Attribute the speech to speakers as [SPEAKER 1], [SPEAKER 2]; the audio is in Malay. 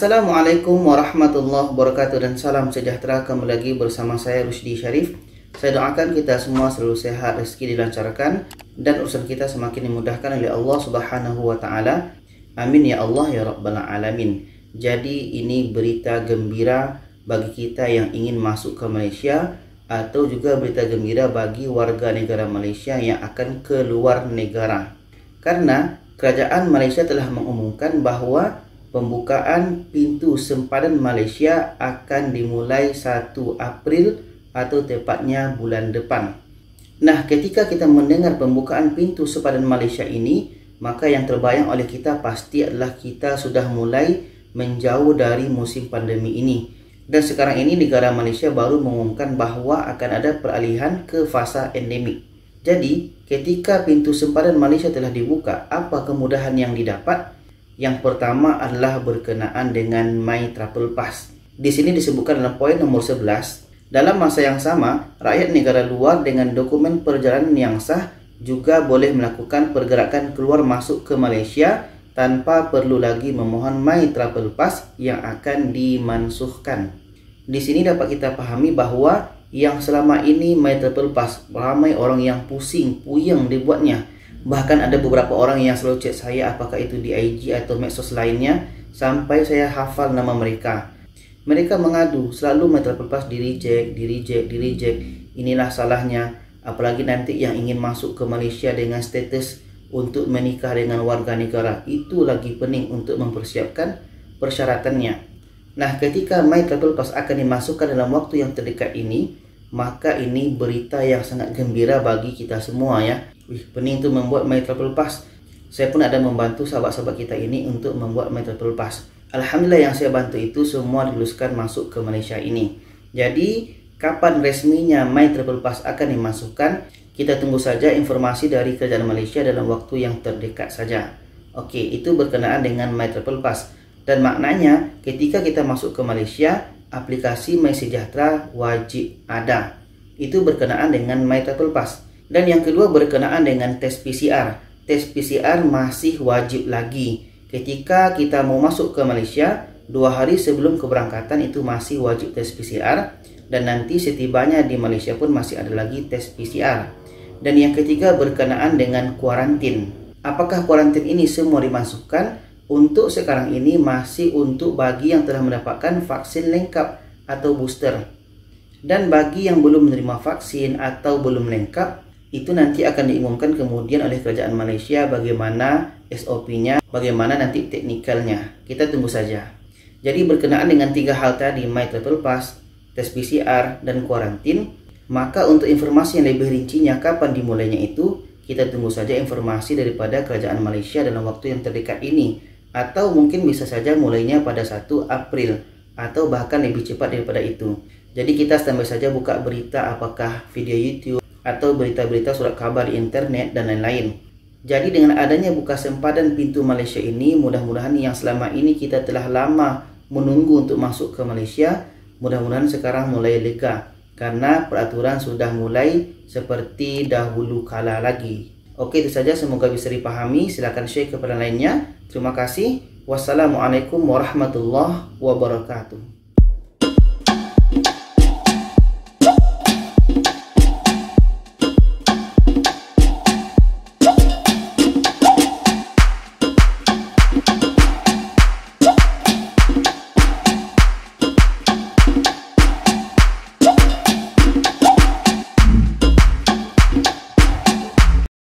[SPEAKER 1] Assalamualaikum warahmatullahi wabarakatuh dan salam sejahtera. Kembali lagi bersama saya Rusdi Syarif. Saya doakan kita semua selalu sehat, rezeki dilancarkan dan urusan kita semakin dimudahkan oleh Allah Subhanahu wa taala. Amin ya Allah ya rabbal alamin. Jadi ini berita gembira bagi kita yang ingin masuk ke Malaysia, atau juga berita gembira bagi warga negara Malaysia yang akan keluar negara. Karena kerajaan Malaysia telah mengumumkan bahawa pembukaan pintu sempadan Malaysia akan dimulai 1 April atau tepatnya bulan depan. Nah, ketika kita mendengar pembukaan pintu sempadan Malaysia ini, maka yang terbayang oleh kita pasti adalah kita sudah mulai menjauh dari musim pandemi ini. Dan sekarang ini negara Malaysia baru mengumumkan bahawa akan ada peralihan ke fasa endemik. Jadi, ketika pintu sempadan Malaysia telah dibuka, apa kemudahan yang didapat? Yang pertama adalah berkenaan dengan My Travel Pass. Di sini disebutkan dalam poin nomor 11, dalam masa yang sama, rakyat negara luar dengan dokumen perjalanan yang sah juga boleh melakukan pergerakan keluar masuk ke Malaysia tanpa perlu lagi memohon My Travel Pass yang akan dimansuhkan. Di sini dapat kita pahami bahawa yang selama ini My Travel Pass, ramai orang yang pusing, puyeng dibuatnya. Bahkan ada beberapa orang yang selalu chat saya, apakah itu di IG atau medsos lainnya, sampai saya hafal nama mereka. Mereka mengadu, selalu My Travel Pass di reject. Inilah salahnya. Apalagi nanti yang ingin masuk ke Malaysia dengan status untuk menikah dengan warga negara, itu lagi pening untuk mempersiapkan persyaratannya. Nah, ketika My Travel Pass akan dimasukkan dalam waktu yang terdekat ini, maka ini berita yang sangat gembira bagi kita semua ya. Pening tu membuat My Travel Pass. Saya pun ada membantu sahabat-sahabat kita ini untuk membuat My Travel Pass. Alhamdulillah yang saya bantu itu semua diluluskan masuk ke Malaysia ini. Jadi kapan resminya My Travel Pass akan dimasukkan, kita tunggu saja informasi dari kerajaan Malaysia dalam waktu yang terdekat saja. Okey, itu berkenaan dengan My Travel Pass. Dan maknanya ketika kita masuk ke Malaysia, aplikasi MySejahtera wajib ada. Itu berkenaan dengan My Travel Pass. Dan yang kedua berkenaan dengan tes PCR. Tes PCR masih wajib lagi. Ketika kita mau masuk ke Malaysia, 2 hari sebelum keberangkatan itu masih wajib tes PCR. Dan nanti setibanya di Malaysia pun masih ada lagi tes PCR. Dan yang ketiga berkenaan dengan kuarantin. Apakah kuarantin ini semua dimasukkan? Untuk sekarang ini masih untuk bagi yang telah mendapatkan vaksin lengkap atau booster. Dan bagi yang belum menerima vaksin atau belum lengkap, itu nanti akan diumumkan kemudian oleh kerajaan Malaysia bagaimana SOP-nya, bagaimana nanti teknikalnya. Kita tunggu saja. Jadi berkenaan dengan 3 hal tadi, My Travel Pass, tes PCR, dan kuarantin, maka untuk informasi yang lebih rincinya kapan dimulainya itu, kita tunggu saja informasi daripada kerajaan Malaysia dalam waktu yang terdekat ini. Atau mungkin bisa saja mulainya pada 1 April atau bahkan lebih cepat daripada itu. Jadi kita standby saja buka berita, apakah video YouTube atau berita-berita surat kabar di internet dan lain-lain. Jadi dengan adanya buka sempadan pintu Malaysia ini, mudah-mudahan yang selama ini kita telah lama menunggu untuk masuk ke Malaysia, mudah-mudahan sekarang mulai lega karena peraturan sudah mulai seperti dahulu kala lagi. Oke, itu saja, semoga bisa dipahami. Silakan share kepada lainnya. Terima kasih. Wassalamualaikum warahmatullahi wabarakatuh.